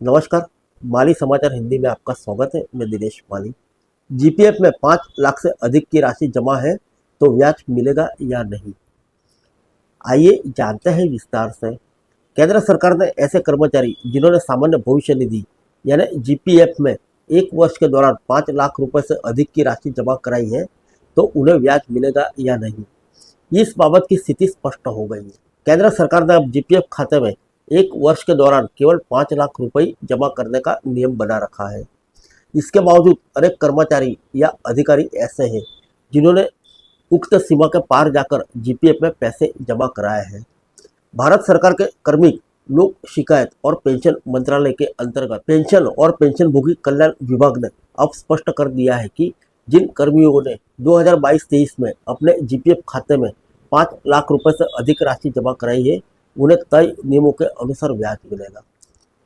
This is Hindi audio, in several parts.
नमस्कार। माली समाचार हिंदी में आपका स्वागत है। मैं दिनेश माली। जीपीएफ में 5 लाख से अधिक की राशि जमा है तो ब्याज मिलेगा या नहीं, आइए जानते हैं विस्तार से। केंद्र सरकार ने ऐसे कर्मचारी जिन्होंने सामान्य भविष्य निधि यानी जीपीएफ में एक वर्ष के दौरान 5 लाख रुपए से अधिक की राशि जमा कराई है तो उन्हें ब्याज मिलेगा या नहीं, इस बाबत की स्थिति स्पष्ट हो गई है। केंद्र सरकार ने अब जीपीएफ खाते में एक वर्ष के दौरान केवल 5 लाख रुपए जमा करने का नियम बना रखा है। इसके बावजूद अनेक कर्मचारी या अधिकारी ऐसे हैं जिन्होंने उक्त सीमा के पार जाकर जीपीएफ में पैसे जमा कराए हैं। भारत सरकार के कार्मिक लोक शिकायत और पेंशन मंत्रालय के अंतर्गत पेंशन और पेंशनभोगी कल्याण विभाग ने अब स्पष्ट कर दिया है कि जिन कर्मियों ने 2022-23 में अपने जीपीएफ खाते में 5 लाख रुपए से अधिक राशि जमा कराई है उन्हें तय नियमों के अनुसार ब्याज मिलेगा।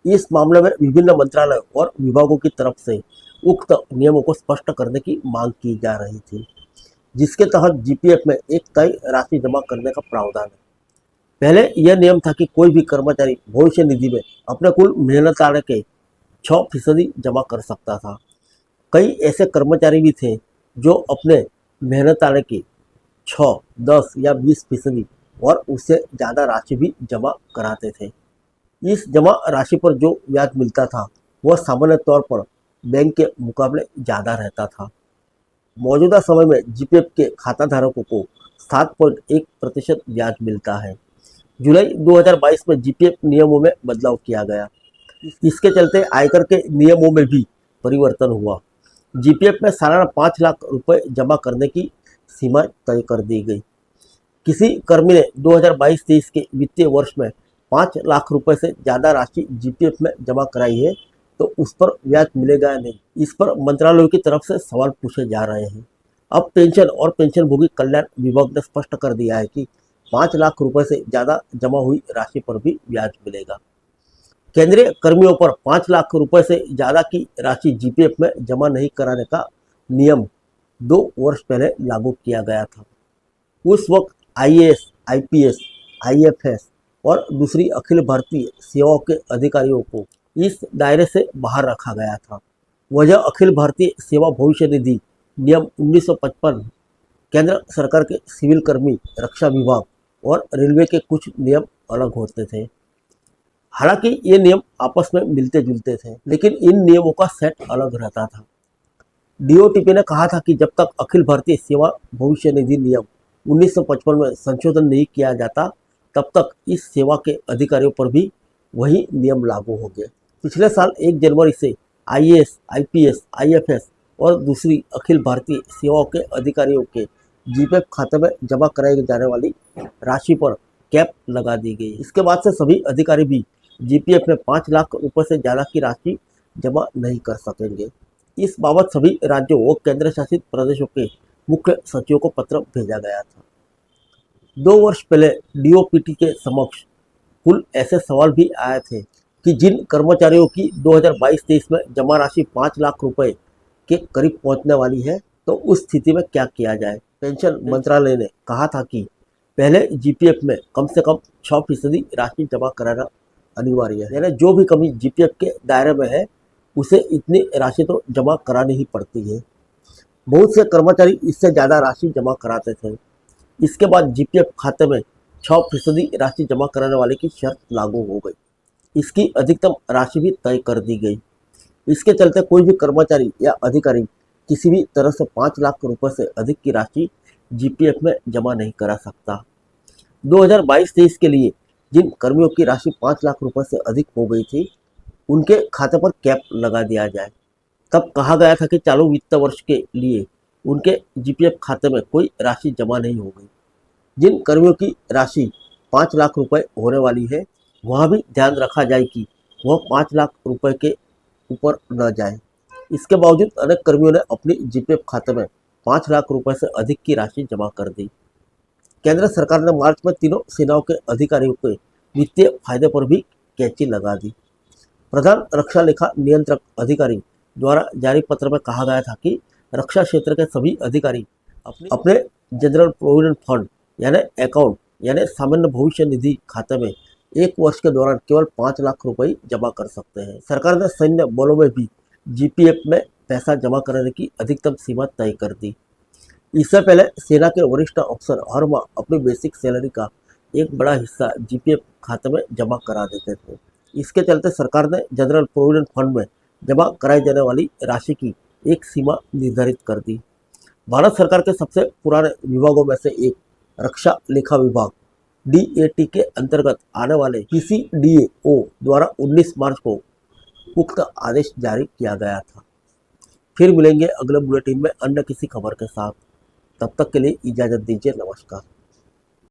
इस मामले में विभिन्न मंत्रालयों और विभागों की तरफ से उक्त नियमों को स्पष्ट करने की मांग की जा रही थी, जिसके तहत जीपीएफ में एक तय राशि जमा करने का प्रावधान है। पहले यह नियम था कि कोई भी कर्मचारी भविष्य निधि में अपने कुल मेहनताने के 6% जमा कर सकता था। कई ऐसे कर्मचारी भी थे जो अपने मेहनताने की 6, 10 या 20% और उससे ज़्यादा राशि भी जमा कराते थे। इस जमा राशि पर जो ब्याज मिलता था वह सामान्य तौर पर बैंक के मुकाबले ज़्यादा रहता था। मौजूदा समय में जीपीएफ के खाता धारकों को 7.1% ब्याज मिलता है। जुलाई 2022 में जीपीएफ नियमों में बदलाव किया गया। इसके चलते आयकर के नियमों में भी परिवर्तन हुआ। जीपीएफ में सालाना 5 लाख रुपए जमा करने की सीमा तय कर दी गई। किसी कर्मी ने 2022-23 के वित्तीय वर्ष में 5 लाख रुपए से ज़्यादा राशि जीपीएफ में जमा कराई है तो उस पर ब्याज मिलेगा या नहीं, इस पर मंत्रालयों की तरफ से सवाल पूछे जा रहे हैं। अब पेंशन और पेंशनभोगी कल्याण विभाग ने स्पष्ट कर दिया है कि 5 लाख रुपए से ज़्यादा जमा हुई राशि पर भी ब्याज मिलेगा। केंद्रीय कर्मियों पर 5 लाख रुपए से ज़्यादा की राशि जीपीएफ में जमा नहीं कराने का नियम 2 वर्ष पहले लागू किया गया था। उस वक्त आईएएस, आईपीएस, आईएफएस और दूसरी अखिल भारतीय सेवाओं के अधिकारियों को इस दायरे से बाहर रखा गया था। वजह अखिल भारतीय सेवा भविष्य निधि नियम 1955, केंद्र सरकार के सिविल कर्मी, रक्षा विभाग और रेलवे के कुछ नियम अलग होते थे। हालांकि ये नियम आपस में मिलते जुलते थे, लेकिन इन नियमों का सेट अलग रहता था। डीओटीपी ने कहा था कि जब तक अखिल भारतीय सेवा भविष्य निधि नियम 1955 में संशोधन नहीं किया जाता तब तक इस सेवा के अधिकारियों पर भी वही नियम लागू होंगे। पिछले साल 1 जनवरी से आईएएस, आईपीएस, आईएफएस और दूसरी अखिल भारतीय सेवाओं के अधिकारियों के जीपीएफ खाते में जमा कराई जाने वाली राशि पर कैप लगा दी गई। इसके बाद से सभी अधिकारी भी जीपीएफ में 5 लाख रुपए से ज़्यादा की राशि जमा नहीं कर सकेंगे। इस बाबत सभी राज्यों व केंद्र शासित प्रदेशों के मुख्य सचिवों को पत्र भेजा गया था। 2 वर्ष पहले डीओपीटी के समक्ष कुल ऐसे सवाल भी आए थे कि जिन कर्मचारियों की 2022-23 में जमा राशि 5 लाख रुपए के करीब पहुंचने वाली है तो उस स्थिति में क्या किया जाए। पेंशन मंत्रालय ने कहा था कि पहले जीपीएफ में कम से कम 6% राशि जमा कराना अनिवार्य है, यानी जो भी कमी जीपीएफ के दायरे में है उसे इतनी राशि तो जमा करानी ही पड़ती है। बहुत से कर्मचारी इससे ज़्यादा राशि जमा कराते थे। इसके बाद जीपीएफ खाते में 6% राशि जमा कराने वाले की शर्त लागू हो गई। इसकी अधिकतम राशि भी तय कर दी गई। इसके चलते कोई भी कर्मचारी या अधिकारी किसी भी तरह से 5 लाख रुपए से अधिक की राशि जीपीएफ में जमा नहीं करा सकता। 2022-23 के लिए जिन कर्मियों की राशि 5 लाख रुपए से अधिक हो गई थी उनके खाते पर कैप लगा दिया जाए। तब कहा गया था कि चालू वित्त वर्ष के लिए उनके जीपीएफ खाते में कोई राशि जमा नहीं होगी। जिन कर्मियों की राशि 5 लाख रुपए होने वाली है वहाँ भी ध्यान रखा जाए कि वह 5 लाख रुपए के ऊपर न जाए। इसके बावजूद अनेक कर्मियों ने अपनी जीपीएफ खाते में 5 लाख रुपए से अधिक की राशि जमा कर दी। केंद्र सरकार ने मार्च में तीनों सेनाओं के अधिकारियों के वित्तीय फायदे पर भी कैंची लगा दी। प्रधान रक्षा लेखा नियंत्रक अधिकारी द्वारा जारी पत्र में कहा गया था कि रक्षा क्षेत्र के सभी अधिकारी अपने जनरल प्रोविडेंट फंड यानी अकाउंट यानी सामान्य भविष्य निधि खाते में एक वर्ष के दौरान केवल 5 लाख रुपए जमा कर सकते हैं। सरकार ने सैन्य बलों में भी जीपीएफ में पैसा जमा कराने की अधिकतम सीमा तय कर दी। इससे पहले सेना के वरिष्ठ अफसर हर माह अपनी बेसिक सैलरी का एक बड़ा हिस्सा जीपीएफ खाते में जमा करा देते थे। इसके चलते सरकार ने जनरल प्रोविडेंट फंड में जमा कराई जाने वाली राशि की एक सीमा निर्धारित कर दी। भारत सरकार के सबसे पुराने विभागों में से एक रक्षा लेखा विभाग डीएटी के अंतर्गत आने वाले पीसीडीओ द्वारा 19 मार्च को उक्त आदेश जारी किया गया था। फिर मिलेंगे अगले बुलेटिन में अन्य किसी खबर के साथ। तब तक के लिए इजाजत दीजिए। नमस्कार।